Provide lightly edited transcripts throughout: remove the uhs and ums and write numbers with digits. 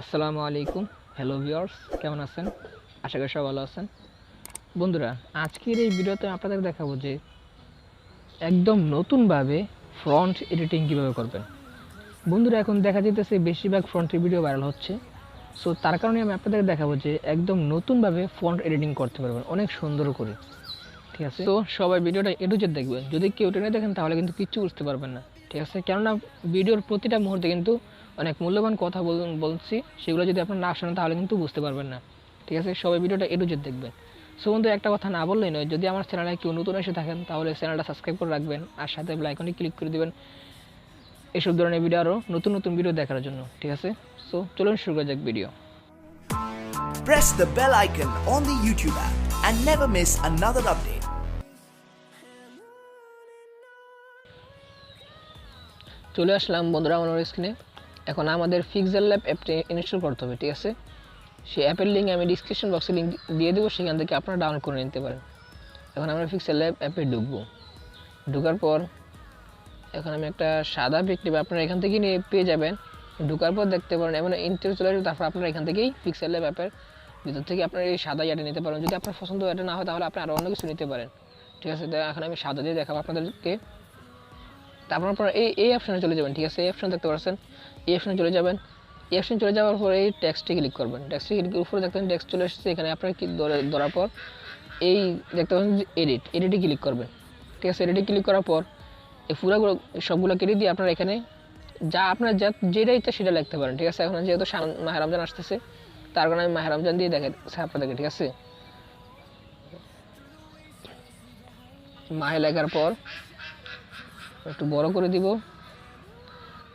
আসসালামু আলাইকুম। Hello viewers, কেমন আছেন? আশা করি সবাই ভালো আছেন। বন্ধুরা, আজকের এই ভিডিওতে আপনাদের দেখাবো যে একদম নতুনভাবে ফ্রন্ট এডিটিং কীভাবে করবেন। বন্ধুরা, এখন দেখা যেতেছে বেশিরভাগ ফ্রন্টের ভিডিও ভাইরাল হচ্ছে। সো তার কারণে আমি আপনাদের দেখাবো যে একদম নতুনভাবে ফন্ট এডিটিং করতে পারবেন অনেক সুন্দর করে। ঠিক আছে, তো সবাই ভিডিওটা এ টু জেড দেখবেন। যদি কেউ টেনে দেখেন তাহলে কিন্তু কিচ্ছু বুঝতে পারবেন না। ঠিক আছে, কেননা ভিডিওর প্রতিটা মুহূর্তে কিন্তু অনেক মূল্যবান কথা বলছি, সেগুলো যদি আপনার না শোনেন তাহলে কিন্তু বুঝতে পারবেন না। ঠিক আছে, সবাই ভিডিওটা এ টু জেড দেখবেন। সো বন্ধু, একটা কথা না বললেই নয়, যদি আমার চ্যানেলে কেউ নতুন এসে থাকেন তাহলে চ্যানেলটা সাবস্ক্রাইব করে রাখবেন আর সাথে বেল আইকনে ক্লিক করে দেবেন এসব ধরনের ভিডিও আরও নতুন নতুন ভিডিও দেখার জন্য। ঠিক আছে, সো চলুন শুরু করা যাক video. Press the bell icon on the YouTube app and never miss another update. চলে আসলাম বন্ধুরা আমার স্ক্রিনে। এখন আমাদের fixellab অ্যাপটি ইনস্টল করতে হবে। ঠিক আছে, সেই অ্যাপের লিঙ্ক আমি ডিসক্রিপশন বক্সে লিঙ্ক দিয়ে দেবো, সেখান থেকে আপনারা ডাউনলোড করে নিতে পারেন। এখন আমরা fixellab অ্যাপে ঢুকবো। ঢোকার পর এখন আমি একটা সাদা পেজ নেব, আপনারা এখান থেকে নিয়ে পেয়ে যাবেন। ঢোকার পর দেখতে পারেন এমন ইন্টারভিউ চলে আসবে, তারপর আপনারা এখান থেকেই fixellab অ্যাপের ভিতর থেকে আপনারা এই সাদা ইয়াটা নিতে পারেন। যদি আপনার পছন্দ এটা না হয় তাহলে আপনি আরও অন্য কিছু নিতে পারেন। ঠিক আছে, এখন আমি সাদা দিয়ে দেখাবো আপনাদেরকে। তারপর আপনারা এই অপশানে চলে যাবেন। ঠিক আছে, এই অপশান দেখতে পাচ্ছেন, এই অপশানে চলে যাবেন। এই অপশানে চলে যাওয়ার পর এই টেক্সটে ক্লিক করবেন। টেক্সটে ক্লিক উপরে দেখতে পাচ্ছেন টেক্সট চলে এসেছে। এখানে আপনারা কি ধরার পর এই দেখতে পাচ্ছেন যে এডিটে ক্লিক করবেন। ঠিক আছে, এডিটে ক্লিক করার পর এই পুরোগুলো সবগুলো কেটে দিয়ে আপনারা এখানে আপনার যেটা ইচ্ছা সেটা লিখতে পারেন। ঠিক আছে, এখন যেহেতু মাহে রমজান আসতেছে তার কারণে আমি মাহে রমজান দিয়ে দেখাচ্ছি আপনাদেরকে। ঠিক আছে, মাহে লেখার পর একটু বড় করে দিব,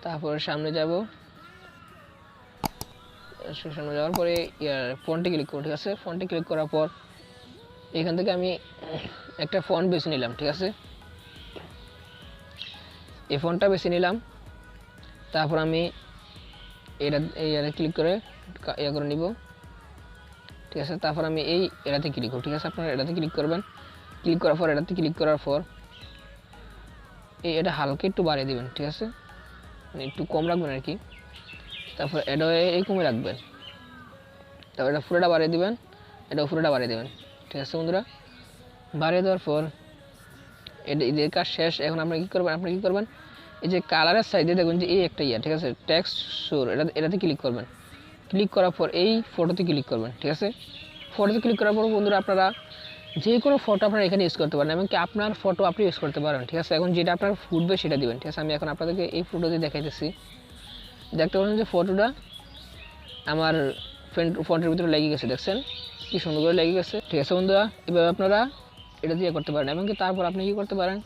তারপর সামনে যাব। সামনে যাওয়ার পরে ফন্টে ক্লিক করব। ঠিক আছে, ফন্টে ক্লিক করার পর এখান থেকে আমি একটা ফন্ট বেছে নিলাম। ঠিক আছে, এই ফন্টটা বেছে নিলাম। তারপর আমি এটা ক্লিক করে করে নিব। ঠিক আছে, তারপর আমি এটাতে ক্লিক করব। ঠিক আছে, আপনারা এটাতে ক্লিক করবেন। ক্লিক করার পর এটাতে ক্লিক করার পর এটা হালকা একটু বাড়িয়ে দিবেন। ঠিক আছে, মানে একটু কম রাখবেন আর কি। তারপর এটা কমে রাখবেন। তারপর এটা পুরোটা বাড়িয়ে দিবেন, এটা পুরোটা বাড়িয়ে দেবেন। ঠিক আছে বন্ধুরা, বাড়িয়ে দেওয়ার পর এদের কাজ শেষ। এখন আপনি কী করবেন, এই যে কালারের সাইডে দেখবেন যে এই একটা ঠিক আছে, টেক্সট শোর, এটাতে ক্লিক করবেন। ক্লিক করার পর এই ফটোতে ক্লিক করবেন। ঠিক আছে, ফটোতে ক্লিক করার পর বন্ধুরা আপনারা যে কোনো ফটো আপনারা এখানে ইউজ করতে পারেন, এমনকি আপনার ফটো আপনি ইউজ করতে পারেন। ঠিক আছে, এখন যেটা আপনার ফুটবে সেটা দিবেন। ঠিক আছে, আমি এখন আপনাদেরকে এই ফটো দিয়ে দেখাইতেছি। দেখতে পাচ্ছেন যে ফটোটা আমার ফন্টের ভিতরে লেগে গেছে, দেখছেন কি সুন্দর করে লেগে গেছে। ঠিক আছে বন্ধুরা, এভাবে আপনারা এটা দিয়ে করতে পারেন। এমনকি তারপর আপনি কী করতে পারেন,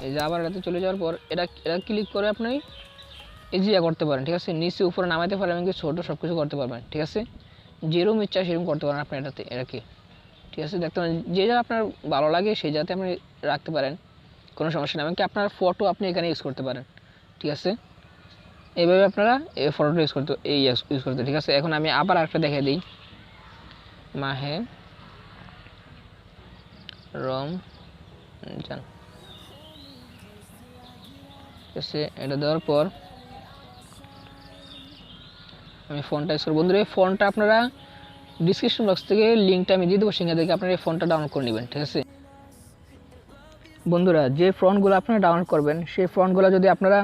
এই যে আবার এটাতে চলে যাওয়ার পর এটা ক্লিক করে আপনি এই যে করতে পারেন। ঠিক আছে, নিচে উপরে নামাইতে পারেন, এমনকি ছোটো সব কিছু করতে পারবেন। ঠিক আছে, যেরকম ইচ্ছা সেরকম করতে পারেন আপনি এটাকে। ঠিক আছে, দেখতে পারেন যে যা আপনার ভালো লাগে সেই যাতে আপনি রাখতে পারেন, কোনো সমস্যা নেই। এমনকি আপনার ফটো আপনি এখানে ইউজ করতে পারেন। ঠিক আছে, এইভাবে আপনারা এই ফটোটা ইউজ করতে। ঠিক আছে, এখন আমি আবার আরেকটা দেখে দিই, মাহে রমজান। ঠিক আছে, এটা দেওয়ার পর আমি ফোনটা ইউজ করব। বন্ধুরা, এই ফোনটা আপনারা ডিসক্রিপশন বক্স থেকে লিঙ্কটা আমি দিয়ে দেবো, সেখান থেকে আপনারা এই ফোনটা ডাউনলোড করে নেবেন। ঠিক আছে বন্ধুরা, যে ফন্টগুলো আপনারা ডাউনলোড করবেন সেই ফন্টগুলো যদি আপনারা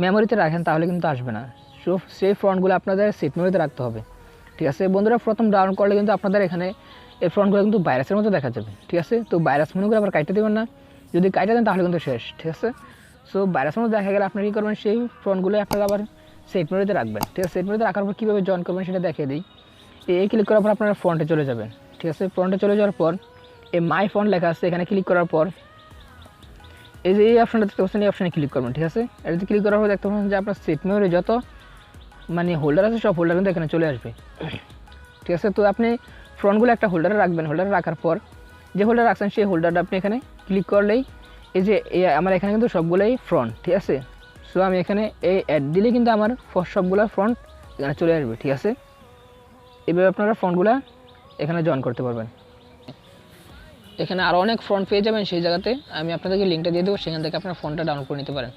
মেমোরিতে রাখেন তাহলে কিন্তু আসবে না। সো সেই ফন্টগুলো আপনাদের সেট মেমোরিতে রাখতে হবে। ঠিক আছে বন্ধুরা, প্রথম ডাউনলোড করলে কিন্তু আপনাদের এখানে এই ফন্টগুলো কিন্তু ভাইরাসের মতো দেখা যাবে। ঠিক আছে, তো ভাইরাস মনে করে আবার কাটতে দেবেন না, যদি কাটে দেন তাহলে কিন্তু শেষ। ঠিক আছে, সো ভাইরাসের মতো দেখা গেলে আপনারা কী করবেন, সেই ফন্টগুলো আপনারা আবার সেট মেমোরিতে রাখবেন। ঠিক আছে, সেট মেমোরিতে রাখার পর কীভাবে জয়েন করবেন সেটা দেখিয়ে দিই। ক্লিক করার পর আপনারা ফন্টে চলে যাবেন। ঠিক আছে, ফন্টে চলে যাওয়ার পর এই মাই ফন্ট লেখা আছে, এখানে ক্লিক করার পর এই যে এই অপশানটা দেখতে পাচ্ছেন, এই অপশানে ক্লিক করবেন। ঠিক আছে, এটাতে ক্লিক করার পর দেখতে পাচ্ছেন যে আপনার সেট মেমোরি যত হোল্ডার আছে সব হোল্ডার কিন্তু এখানে চলে আসবে। ঠিক আছে, তো আপনি ফ্রন্টগুলো একটা হোল্ডারে রাখবেন। হোল্ডারে রাখার পর যে হোল্ডার রাখছেন সেই হোল্ডারটা আপনি এখানে ক্লিক করলেই এই যে আমার এখানে কিন্তু সবগুলোই ফ্রন্ট। ঠিক আছে, সো আমি এখানে এই অ্যাড দিলে কিন্তু আমার সবগুলো ফ্রন্ট এখানে চলে আসবে। ঠিক আছে, এইভাবে আপনারা ফ্রন্টগুলো এখানে জয়েন করতে পারবেন। এখানে আরও অনেক ফ্রন্ট পেয়ে যাবেন, সেই জায়গাতে আমি আপনাদেরকে লিঙ্কটা দিয়ে দেবো, সেখান থেকে আপনারা ফোনটা ডাউনলোড করে নিতে পারেন।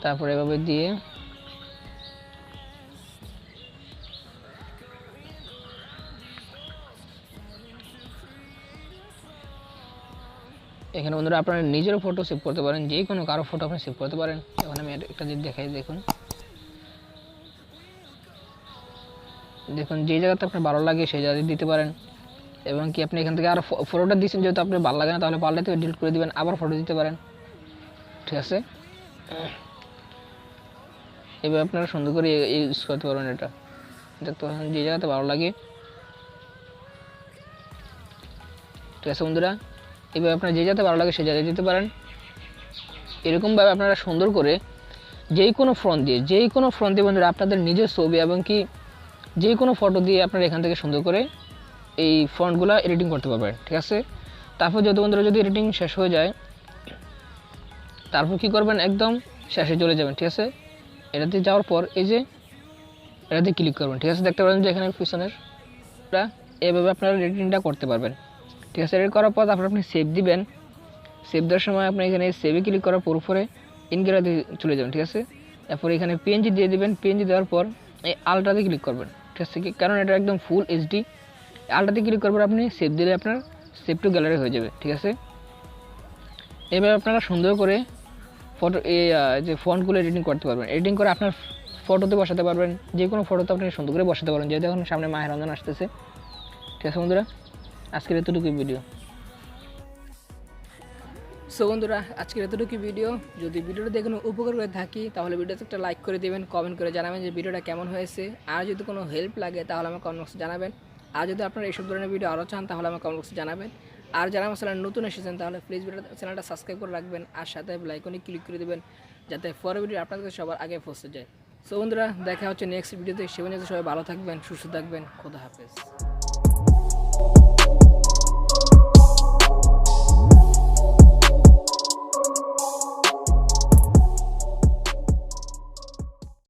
তারপরে এভাবে দিয়ে এখানে বন্ধুরা আপনারা নিজেরও ফটো সেভ করতে পারেন, যে কোনো কারো ফটো আপনি সেভ করতে পারেন। এখন আমি একটা জিনিস দেখাই, দেখুন যে জায়গাতে আপনার ভালো লাগে সেই জায়গায় দিতে পারেন। এবং কি আপনি এখান থেকে আর ফটোটা দিচ্ছেন, যেহেতু আপনার ভালো লাগে না তাহলে পাল্টে থেকে ডিলিট করে দিবেন, আবার ফটো দিতে পারেন। ঠিক আছে, এবার আপনারা সুন্দর করে ইউজ করতে পারবেন। এটা দেখতে পাচ্ছেন যে জায়গাতে ভালো লাগে। ঠিক আছে বন্ধুরা, এবার আপনার যে জায়গাতে ভালো লাগে সেই জায়গায় দিতে পারেন। এরকমভাবে আপনারা সুন্দর করে যে কোনো ফ্রন্ট দিয়ে বন্ধুরা আপনাদের নিজের ছবি এবং কি যে কোনো ফটো দিয়ে আপনারা এখান থেকে সুন্দর করে এই ফন্টগুলো এডিটিং করতে পারবেন। ঠিক আছে, তারপর যত বন্ধুরা যদি এডিটিং শেষ হয়ে যায়, তারপর কি করবেন, একদম শেষে চলে যাবেন। ঠিক আছে, এটাতে যাওয়ার পর এই যে এটাতে ক্লিক করবেন। ঠিক আছে, দেখতে পারেন যে এখানে পিছনের এভাবে আপনারা এডিটিংটা করতে পারবেন। ঠিক আছে, এডিট করার পর তারপর আপনি সেভ দিবেন। সেভ দেওয়ার সময় আপনি এখানে সেভে ক্লিক করার পর উপরে ইনগ্যালারিতে চলে যাবেন। ঠিক আছে, এরপর এখানে পিএনজি দিয়ে দিবেন। পিএনজি দেওয়ার পর এই আলট্রাতে ক্লিক করবেন। ঠিক আছে, কারণ এটা একদম ফুল এইচডি। আলট্রাতে ক্লিক করবার আপনি সেভ দিলে আপনার সেভ টু গ্যালারি হয়ে যাবে। ঠিক আছে, এভাবে আপনারা সুন্দর করে ফটো যে ফন্টগুলো এডিটিং করতে পারবেন। এডিটিং করে আপনার ফটোতে বসাতে পারবেন, যে কোনো ফটোতে আপনি সুন্দর করে বসাতে পারবেন, যেহেতু এখন সামনে মাহে রমজান আসতেছে। ঠিক আছে বন্ধুরা, আজকের এতটুকুই ভিডিও। সো বন্ধুরা, আজকের এতটুকু ভিডিও। যদি ভিডিওটা দেখে কোনো উপকার করে থাকি তাহলে ভিডিওতে একটা লাইক করে দেবেন, কমেন্ট করে জানাবেন যে ভিডিওটা কেমন হয়েছে। আর যদি কোনো হেল্প লাগে তাহলে আমার কমেন্ট বক্সে জানাবেন। আর যদি আপনারা এইসব ধরনের ভিডিও আরও চান তাহলে আমার কমেন্ট বক্সে জানাবেন। আর যারা আমার চ্যানেল নতুন এসেছেন তাহলে প্লিজ চ্যানেলটা সাবস্ক্রাইব করে রাখবেন, আর সাথে বেল আইকনে ক্লিক করে দেবেন, যাতে পরের ভিডিও আপনাদের কাছে সবার আগে পৌঁছে যায়। সো বন্ধুরা, দেখা হচ্ছে নেক্সট ভিডিওতে। সে পর্যন্ত সবাই ভালো থাকবেন, সুস্থ থাকবেন। খোদা হাফেজ।